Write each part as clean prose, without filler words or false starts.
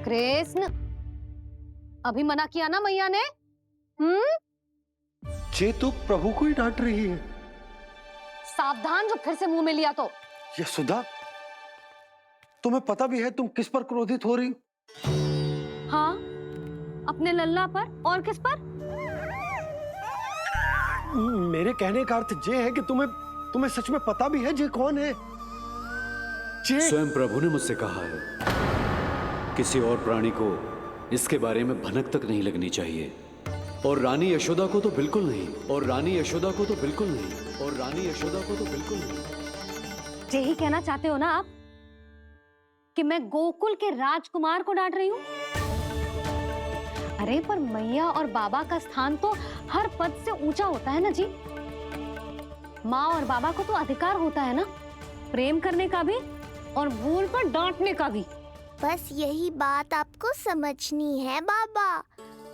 कृष्ण, अभी मना किया ना मैया ने? ये तो प्रभु को ही डांट रही है। सावधान जो फिर से मुंह में लिया तो। यशोदा, तुम्हें पता भी है तुम किस पर क्रोधित हो रही? हाँ, अपने लल्ला पर। और किस पर? मेरे कहने का अर्थ ये है कि तुम्हें सच में पता भी है ये कौन है? स्वयं प्रभु ने मुझसे कहा है किसी और प्राणी को इसके बारे में भनक तक नहीं लगनी चाहिए, और रानी यशोदा को तो बिल्कुल नहीं, और रानी यशोदा को तो बिल्कुल नहीं, और रानी यशोदा को तो बिल्कुल नहीं। यही कहना चाहते हो ना आप कि मैं गोकुल के राजकुमार को डांट रही हूँ? अरे पर मैया और बाबा का स्थान तो हर पद से ऊंचा होता है ना जी। माँ और बाबा को तो अधिकार होता है ना प्रेम करने का भी और भूल पर डांटने का भी। बस यही बात आपको समझनी है बाबा,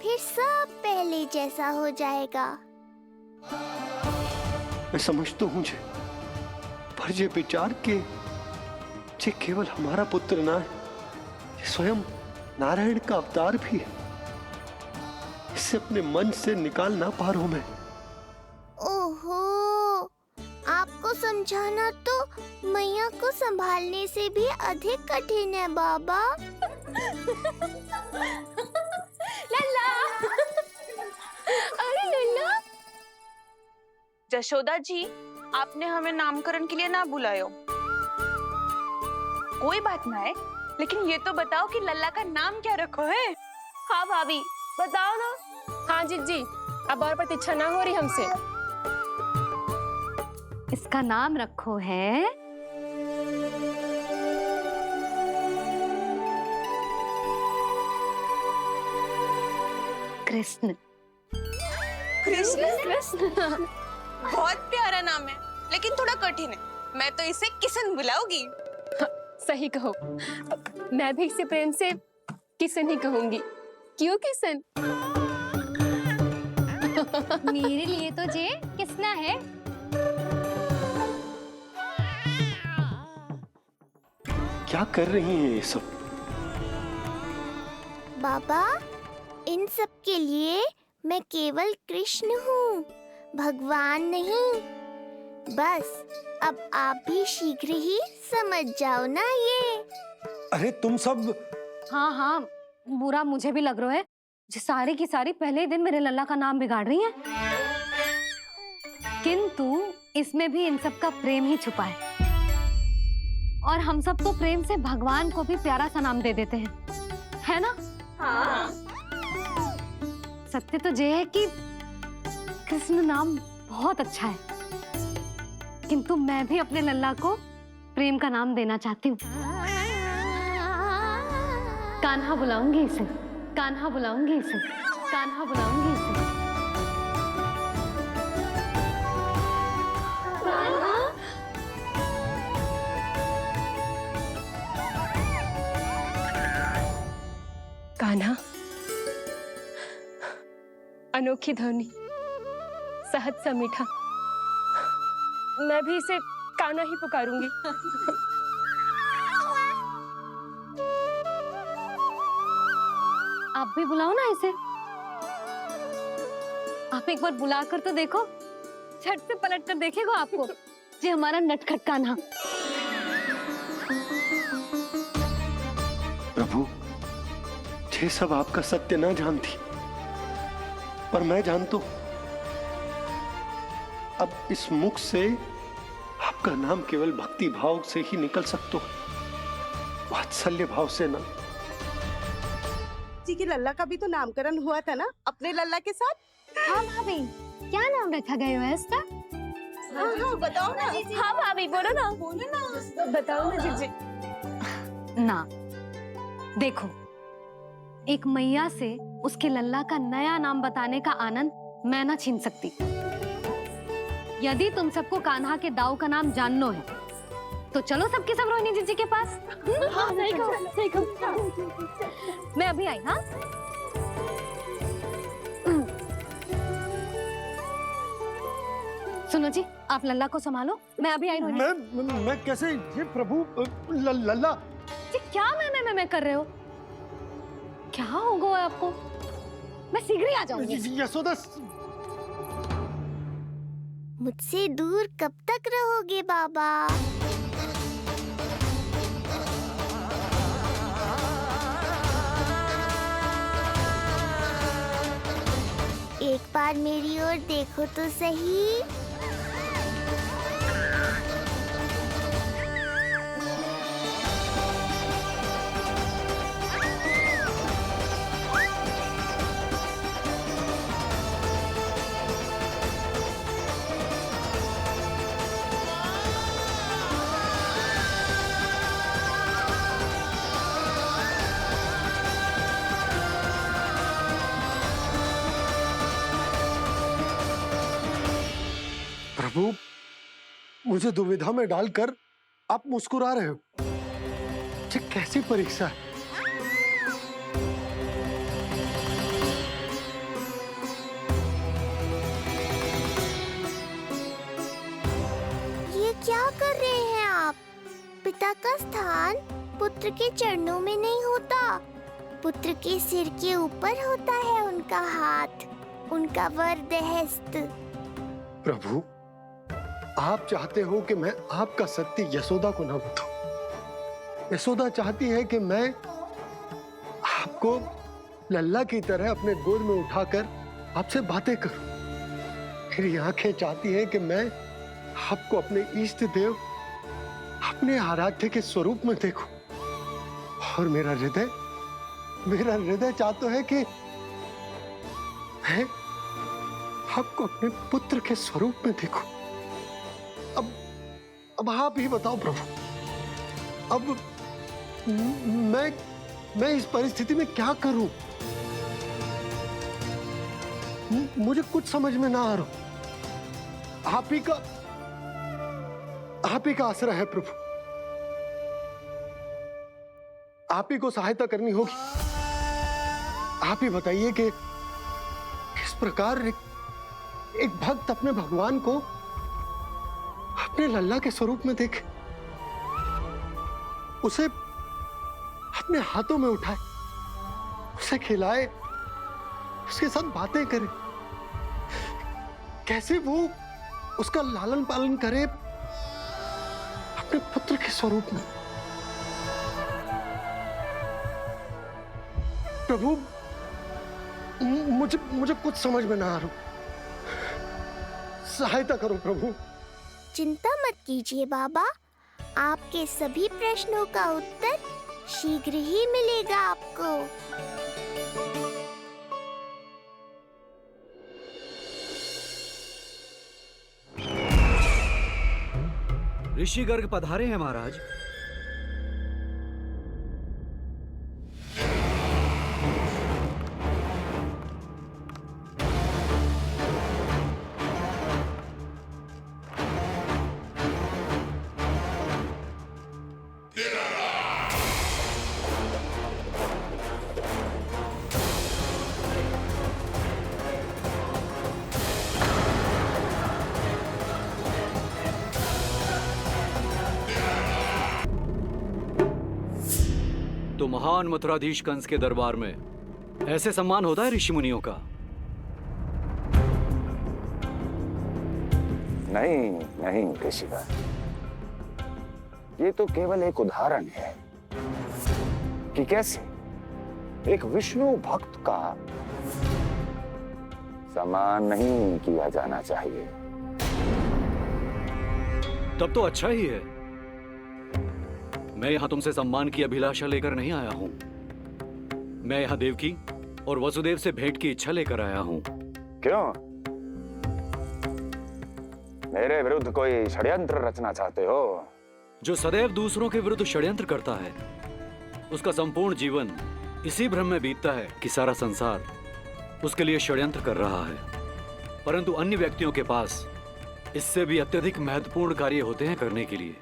फिर सब पहले जैसा हो जाएगा। मैं समझता हूँ पर ये विचार के ये केवल हमारा पुत्र ना है, ये स्वयं नारायण का अवतार भी है। इसे अपने मन से निकाल ना पा रहा हूं मैं। ओहो, आपको समझाना तो मैया को संभालने से भी अधिक कठिन है बाबा। लल्ला, अरे लल्ला। जशोदा जी, आपने हमें नामकरण के लिए ना बुलायो। कोई बात ना है, लेकिन ये तो बताओ कि लल्ला का नाम क्या रखो है? हाँ भाभी, बताओ ना। हाँ जीजी, अब और प्रतीक्षा ना हो रही हमसे। इसका नाम रखो है कृष्ण। कृष्ण? कृष्ण बहुत प्यारा नाम है, लेकिन थोड़ा कठिन है। मैं तो इसे किशन बुलाऊंगी। सही कहो, मैं भी इसे प्रेम से किशन ही कहूंगी। क्यों किशन? मेरे लिए तो जे किसना है। क्या कर रही हैं ये सब? बाबा, इन सब के लिए मैं केवल कृष्ण हूँ, भगवान नहीं। बस अब आप भी शीघ्र ही समझ जाओ ना ये। अरे तुम सब। हाँ हाँ, बुरा मुझे भी लग रहा है। जो सारी की सारी पहले ही दिन मेरे लल्ला का नाम बिगाड़ रही हैं। किंतु इसमें भी इन सब का प्रेम ही छुपा है, और हम सब तो प्रेम से भगवान को भी प्यारा सा नाम दे देते हैं, है ना? हाँ। सत्य तो ये है कि कृष्ण नाम बहुत अच्छा है, किंतु मैं भी अपने लल्ला को प्रेम का नाम देना चाहती हूँ। कान्हा बुलाऊंगी इसे, कान्हा बुलाऊंगी इसे, कान्हा बुलाऊंगी इसे। कान्हा, अनोखी ध्वनि, सहज सा मीठा। मैं भी इसे कान्हा ही पुकारूंगी। आप भी बुलाओ ना इसे। आप एक बार बुलाकर तो देखो, झट से पलट कर देखेगा आपको ये हमारा नटखट कान्हा। प्रभु, ये सब आपका सत्य ना जानती, पर मैं जानता हूं। अब इस मुख से आपका नाम केवल भक्ति भाव से ही निकल सकता है, वात्सल्य भाव से ना। जी की लल्ला का भी तो नामकरण हुआ था ना अपने लल्ला के साथ। हाँ भाभी, क्या नाम रखा गया है इसका? हाँ, बताओ ना। हाँ भाभी, बोलो ना, बताओ ना जीजी। ना, देखो, एक मैया से उसके लल्ला का नया नाम बताने का आनंद मैं ना छीन सकती। यदि तुम सबको कान्हा के दाऊ का नाम जानना है तो चलो सबके सब रोहिणी जीजी के पास। हाँ, सही कहो, सही कहो। मैं अभी आई। हाँ, सुनो जी, आप लल्ला को संभालो, मैं अभी आई। रोहिणी, मैं कैसे? ये प्रभु लल्ला। जी क्या मैं कर रहे हो? क्या हो गया आपको? मैं शीघ्र ही आ जाऊंगी। यशोदा, मुझसे दूर कब तक रहोगे बाबा? एक बार मेरी ओर देखो तो सही। प्रभु, मुझे दुविधा में डालकर आप मुस्कुरा रहे हो। ये कैसी परीक्षा है? ये क्या कर रहे हैं आप? पिता का स्थान पुत्र के चरणों में नहीं होता, पुत्र के सिर के ऊपर होता है उनका हाथ, उनका वरद हस्त। प्रभु, आप चाहते हो कि मैं आपका सत्य यशोदा को ना बताऊं। यशोदा चाहती है कि मैं आपको लल्ला की तरह अपने गोद में उठाकर आपसे बातें करूं। मेरी आंखें चाहती हैं कि मैं आपको अपने इष्ट देव, अपने आराध्य के स्वरूप में देखूं। और मेरा हृदय चाहता है कि मैं आपको अपने पुत्र के स्वरूप में देखूं। अब आप ही बताओ प्रभु, अब मैं इस परिस्थिति में क्या करूं? मुझे कुछ समझ में ना आ रहा। आप ही का आश्रय है प्रभु। आप ही को सहायता करनी होगी। आप ही बताइए कि किस प्रकार एक भक्त अपने भगवान को अपने लल्ला के स्वरूप में देखे, उसे अपने हाथों में उठाए, उसे खिलाए, उसके साथ बातें करे, कैसे वो उसका लालन पालन करे अपने पुत्र के स्वरूप में। प्रभु, मुझे कुछ समझ में ना आ रहा। सहायता करो प्रभु। चिंता मत कीजिए बाबा, आपके सभी प्रश्नों का उत्तर शीघ्र ही मिलेगा आपको। ऋषि गर्ग पधारे हैं महाराज। तो महान मथुराधीश कंस के दरबार में ऐसे सम्मान होता है ऋषि मुनियों का? नहीं नहीं ऋषिवर, ये तो केवल एक उदाहरण है कि कैसे एक विष्णु भक्त का सम्मान नहीं किया जाना चाहिए। तब तो अच्छा ही है। मैं यहां तुमसे सम्मान की अभिलाषा लेकर नहीं आया हूं। मैं यहां देवकी और वसुदेव से भेंट की इच्छा लेकर आया हूं। क्यों? मेरे विरुद्ध कोई षड्यंत्र रचना चाहते हो? जो सदैव दूसरों के विरुद्ध षड्यंत्र करता है, उसका संपूर्ण जीवन इसी भ्रम में बीतता है कि सारा संसार उसके लिए षड्यंत्र कर रहा है। परंतु अन्य व्यक्तियों के पास इससे भी अत्यधिक महत्वपूर्ण कार्य होते हैं करने के लिए।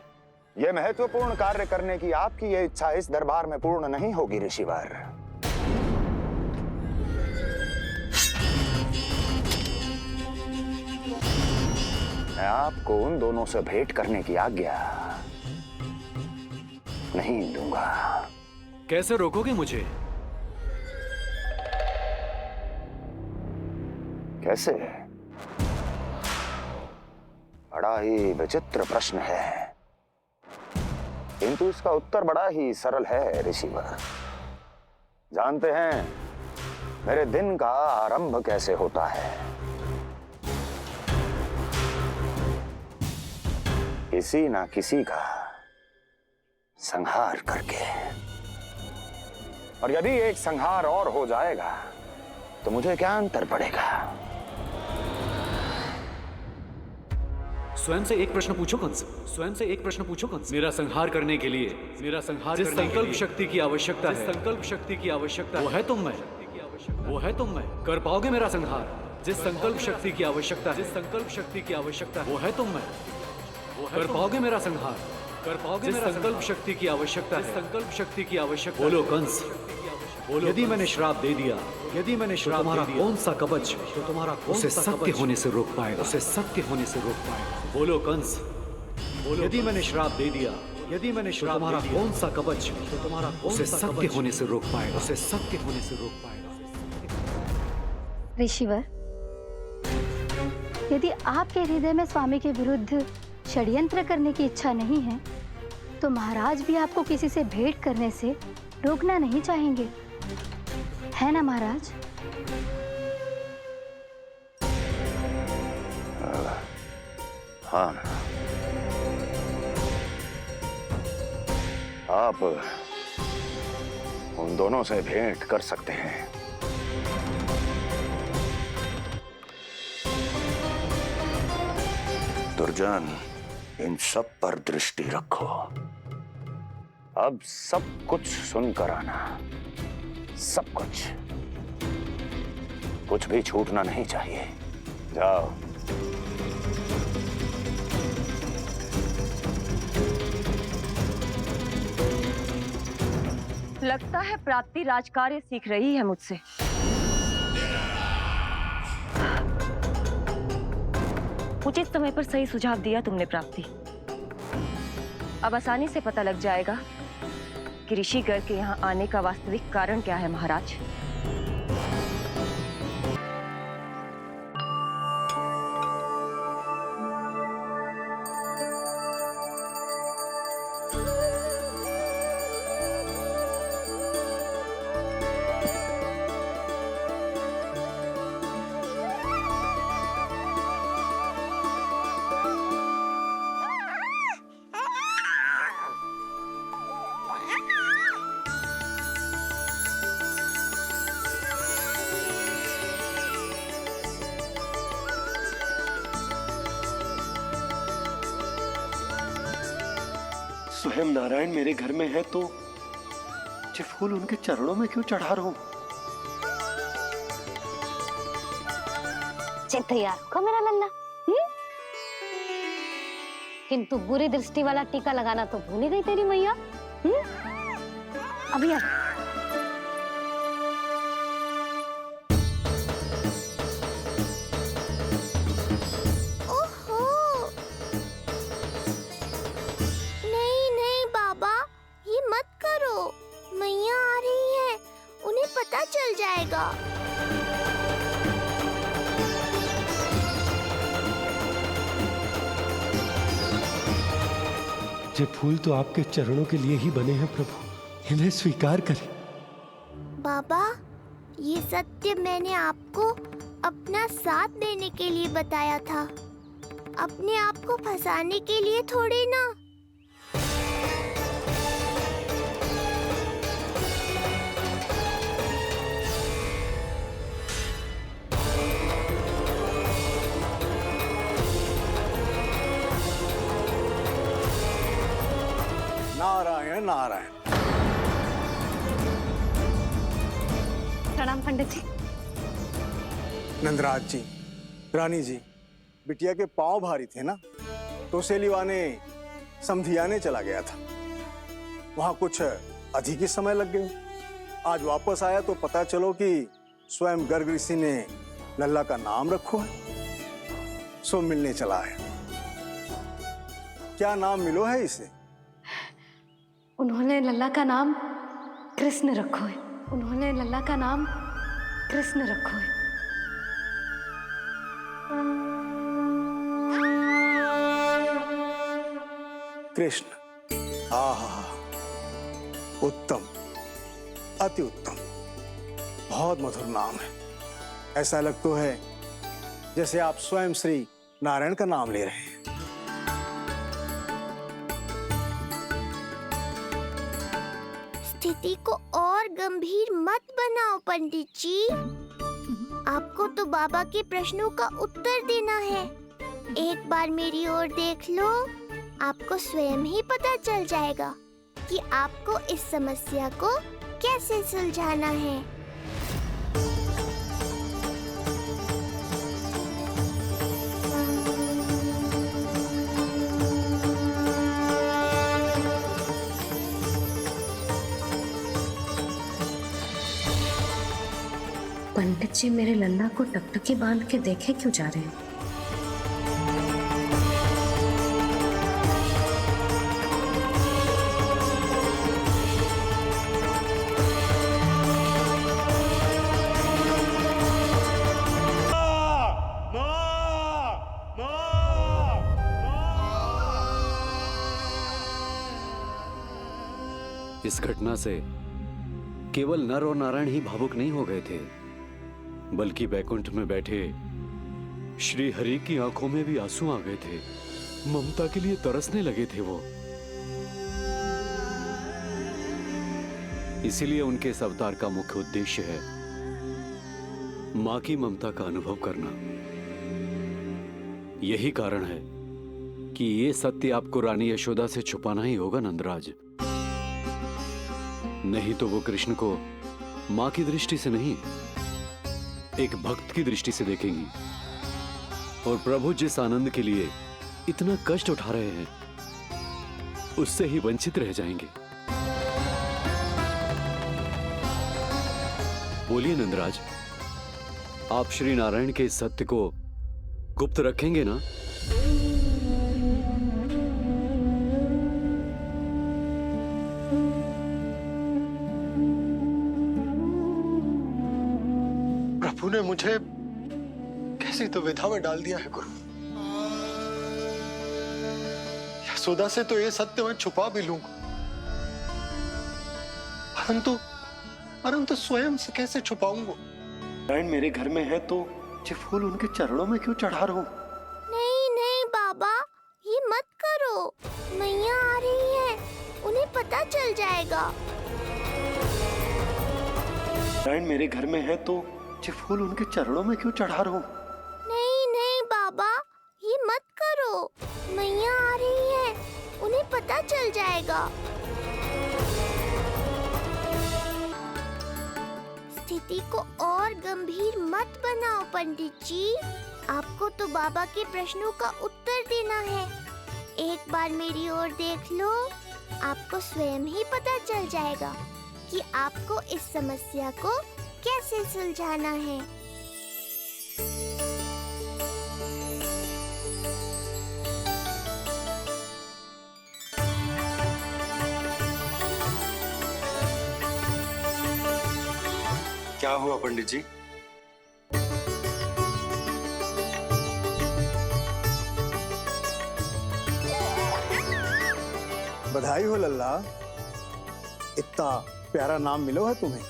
यह महत्वपूर्ण कार्य करने की आपकी यह इच्छा इस दरबार में पूर्ण नहीं होगी ऋषिवर। मैं आपको उन दोनों से भेंट करने की आज्ञा नहीं दूंगा। कैसे रोकोगे मुझे? कैसे? बड़ा ही विचित्र प्रश्न है, किंतु इसका उत्तर बड़ा ही सरल है ऋषिवर। जानते हैं मेरे दिन का आरंभ कैसे होता है? किसी ना किसी का संहार करके। और यदि एक संहार और हो जाएगा तो मुझे क्या अंतर पड़ेगा? स्वयं से एक प्रश्न पूछो कंस, स्वयं से एक प्रश्न पूछो कंस। मेरा संहार करने के लिए, मेरा संहार जिस संकल्प शक्ति की आवश्यकता है, संकल्प शक्ति की आवश्यकता वो है तुम में, वो है तुम में। कर पाओगे मेरा संहार? जिस संकल्प शक्ति की आवश्यकता है, जिस संकल्प शक्ति की आवश्यकता वो है तुम में, वो है। कर पाओगे मेरा संहार? कर पाओगे मेरा संकल्प शक्ति की आवश्यकता है, संकल्प शक्ति की आवश्यकता। बोलो कंस, बोलो। यदि मैंने श्राप दे दिया, यदि मैंने श्राप दे दिया, कौन सा कवच तो तुम्हारा उसे सत्य होने से रोक पाएगा? उसे सत्य होने से रोक पाएगा? बोलो कंस, बोलो। यदि मैंने श्राप दे दिया, यदि मैंने श्राप तुम्हारा कौन सा कवच तो तुम्हारा उसे सत्य होने से रोक पाएगा? उसे सत्य होने से रोक पाएगा? ऋषिवर, यदि आपके हृदय में स्वामी के विरुद्ध षड्यंत्र करने की इच्छा नहीं है तो महाराज भी आपको किसी से भेंट करने से रोकना नहीं चाहेंगे, है ना महाराज? हाँ, आप उन दोनों से भेंट कर सकते हैं। दुर्जन, इन सब पर दृष्टि रखो। अब सब कुछ सुनकर आना, सब कुछ, कुछ भी छूटना नहीं चाहिए। जाओ। लगता है प्राप्ति राजकार्य सीख रही है मुझसे। उचित समय पर सही सुझाव दिया तुमने प्राप्ति। अब आसानी से पता लग जाएगा कि ऋषिगर के यहाँ आने का वास्तविक कारण क्या है महाराज। स्वयं नारायण मेरे घर में है तो ये फूल उनके चरणों में क्यों चढ़ा रहा हूं? तैयार होगा मेरा लल्ला। किंतु बुरी दृष्टि वाला टीका लगाना तो भूल ही गई तेरी मैया। अभी आ। ओहो, नहीं नहीं बाबा, ये मत करो। मैया आ रही है, उन्हें पता चल जाएगा। ये फूल तो आपके चरणों के लिए ही बने हैं प्रभु, इन्हें स्वीकार करें। बाबा, ये सत्य मैंने आपको अपना साथ देने के लिए बताया था, अपने आप को फंसाने के लिए थोड़ी ना। नारायण नारायण। प्रणाम पंडित जी। नंदराज जी, रानी जी, बिटिया के पांव भारी थे ना, तो उसे लिवाने समधियाने चला गया था। वहां कुछ अधिक ही समय लग गए। आज वापस आया तो पता चलो कि स्वयं गर्ग ऋषि ने लल्ला का नाम रखो है, सो मिलने चला है। क्या नाम मिलो है इसे? उन्होंने लल्ला का नाम कृष्ण रखो है। उन्होंने लल्ला का नाम कृष्ण रखो है। कृष्ण, आहा, उत्तम, अति उत्तम, बहुत मधुर नाम है। ऐसा लग तो है जैसे आप स्वयं श्री नारायण का नाम ले रहे हैं। स्थिति को और गंभीर मत बनाओ पंडित जी। आपको तो बाबा के प्रश्नों का उत्तर देना है। एक बार मेरी ओर देख लो, आपको स्वयं ही पता चल जाएगा कि आपको इस समस्या को कैसे सुलझाना है। पंडित जी मेरे लल्ला को टकटकी बांध के देखे क्यों जा रहे हैं? इस घटना से केवल नर और नारायण ही भावुक नहीं हो गए थे, बल्कि बैकुंठ में बैठे श्री हरि की आंखों में भी आंसू आ गए थे। ममता के लिए तरसने लगे थे वो। इसीलिए उनके इस अवतार का मुख्य उद्देश्य है मां की ममता का अनुभव करना। यही कारण है कि ये सत्य आपको रानी यशोदा से छुपाना ही होगा नंदराज। नहीं तो वो कृष्ण को मां की दृष्टि से नहीं, एक भक्त की दृष्टि से देखेंगी, और प्रभु जिस आनंद के लिए इतना कष्ट उठा रहे हैं उससे ही वंचित रह जाएंगे। बोलिए नंदराज, आप श्री नारायण के इस सत्य को गुप्त रखेंगे ना? प्रभु ने मुझे कैसी दुविधा में डाल दिया है गुरु। यशोदा से तो ये सत्य मैं छुपा भी लूंगा, परंतु स्वयं से कैसे छुपाऊंगा? नारायण मेरे घर में है तो ये फूल उनके चरणों में क्यों चढ़ा रहा हूं? नहीं नहीं बाबा, ये मत करो। मैया आ रही है, उन्हें पता चल जाएगा। नारायण मेरे घर में है तो ये फूल उनके चरणों में क्यों चढ़ा रहा हूं? नहीं नहीं बाबा, ये मत करो। मैया आ रही है, उन्हें पता चल जाएगा। स्थिति को और गंभीर मत बनाओ पंडित जी। आपको तो बाबा के प्रश्नों का उत्तर देना है। एक बार मेरी ओर देख लो, आपको स्वयं ही पता चल जाएगा कि आपको इस समस्या को कैसे सुलझाना है। क्या हुआ पंडित जी? बधाई हो लल्ला, इतना प्यारा नाम मिलो है तुम्हें।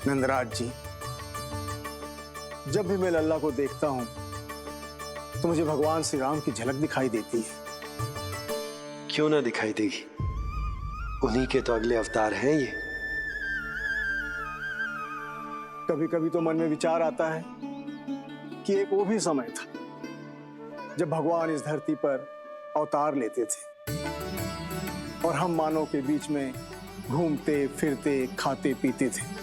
नंदराज जी, जब भी मैं लल्ला को देखता हूं तो मुझे भगवान श्री राम की झलक दिखाई देती है। क्यों ना दिखाई देगी, उन्हीं के तो अगले अवतार हैं ये। कभी कभी तो मन में विचार आता है कि एक वो भी समय था जब भगवान इस धरती पर अवतार लेते थे और हम मानव के बीच में घूमते फिरते खाते पीते थे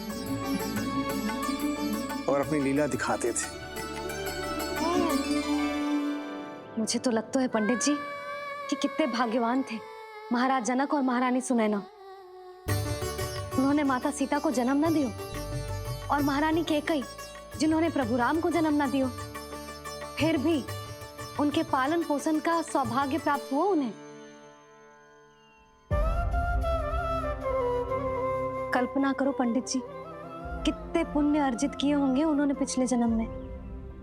और अपनी लीला दिखाते थे। मुझे तो लगता है पंडित जी कि कितने भाग्यवान थे महाराज जनक और महारानी सुनैना। उन्होंने माता सीता को जन्म न दियो और महारानी कैकई जिन्होंने प्रभु राम को जन्म न दियो, फिर भी उनके पालन पोषण का सौभाग्य प्राप्त हुआ उन्हें। कल्पना करो पंडित जी, कितने पुण्य अर्जित किए होंगे उन्होंने पिछले जन्म में,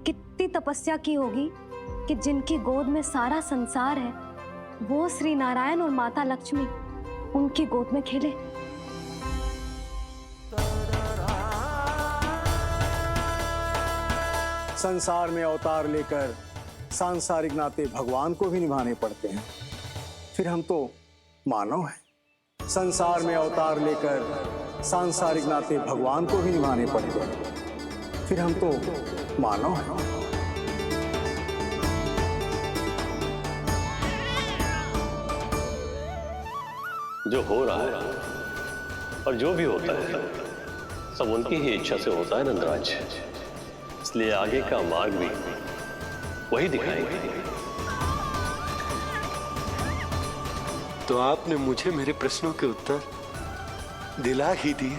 कितनी तपस्या की होगी कि जिनकी गोद में सारा संसार है वो श्री नारायण और माता लक्ष्मी उनकी गोद में खेले। संसार में अवतार लेकर सांसारिक नाते भगवान को भी निभाने पड़ते हैं, फिर हम तो मानव हैं। संसार में अवतार लेकर सांसारिक नाते भगवान को भी निभाने पड़ते हैं, फिर हम तो मानव हैं। जो हो रहा है और जो भी होता है सब उनकी ही इच्छा से होता है नंदराज, इसलिए आगे का मार्ग भी वही दिखाएंगे। तो आपने मुझे मेरे प्रश्नों के उत्तर दिला ही दिए।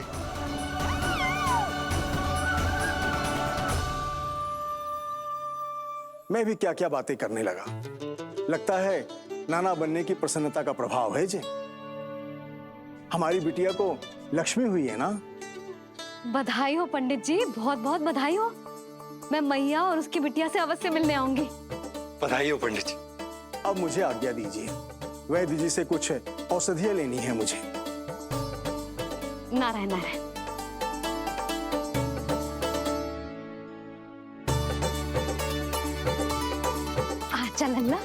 मैं भी क्या क्या बातें करने लगा। लगता है नाना बनने की प्रसन्नता का प्रभाव है जी। हमारी बिटिया को लक्ष्मी हुई है ना। बधाई हो पंडित जी, बहुत बहुत बधाई हो। मैं मैया और उसकी बिटिया से अवश्य मिलने आऊंगी। बधाई हो पंडित जी। अब मुझे आज्ञा दीजिए, वैद्य जी से कुछ औषधियां लेनी है मुझे। नारायण नारायण। आजा लल्ला,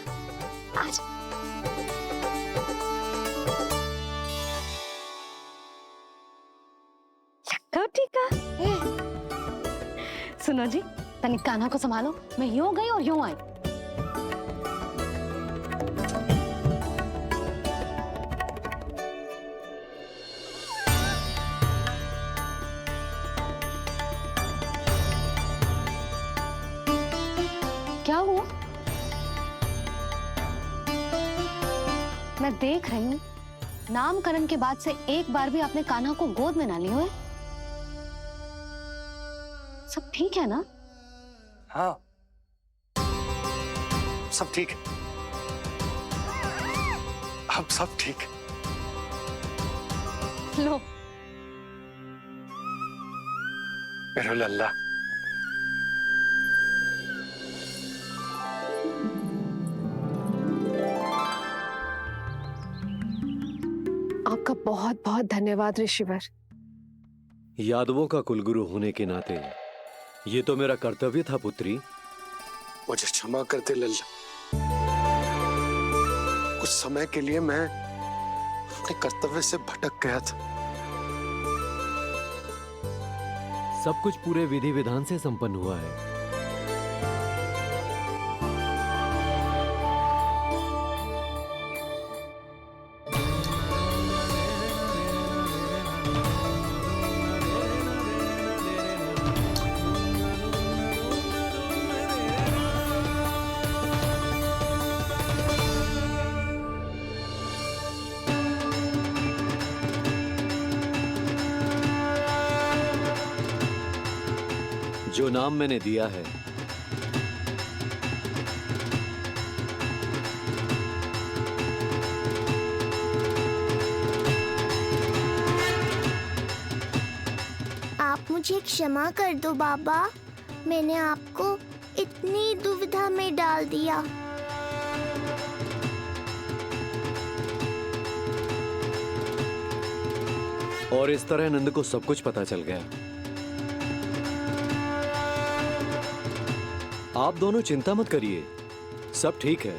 आजा। ठीक है। सुनो जी, तनिक कान्हा को संभालो, मैं यूं गई और यूं आई। क्या हुआ? मैं देख रही हूँ नामकरण के बाद से एक बार भी आपने कान्हा को गोद में ना लिया है। सब ठीक है ना? हाँ, सब ठीक है। अब सब ठीक है। लो मेरा लल्ला। आपका बहुत बहुत धन्यवाद ऋषिवर। यादवों का कुलगुरु होने के नाते ये तो मेरा कर्तव्य था पुत्री। मुझे क्षमा कर दे लल्ला। कुछ समय के लिए मैं अपने कर्तव्य से भटक गया था। सब कुछ पूरे विधि विधान से संपन्न हुआ है। जो नाम मैंने दिया है आप मुझे क्षमा कर दो बाबा, मैंने आपको इतनी दुविधा में डाल दिया। और इस तरह नंद को सब कुछ पता चल गया। आप दोनों चिंता मत करिए, सब ठीक है।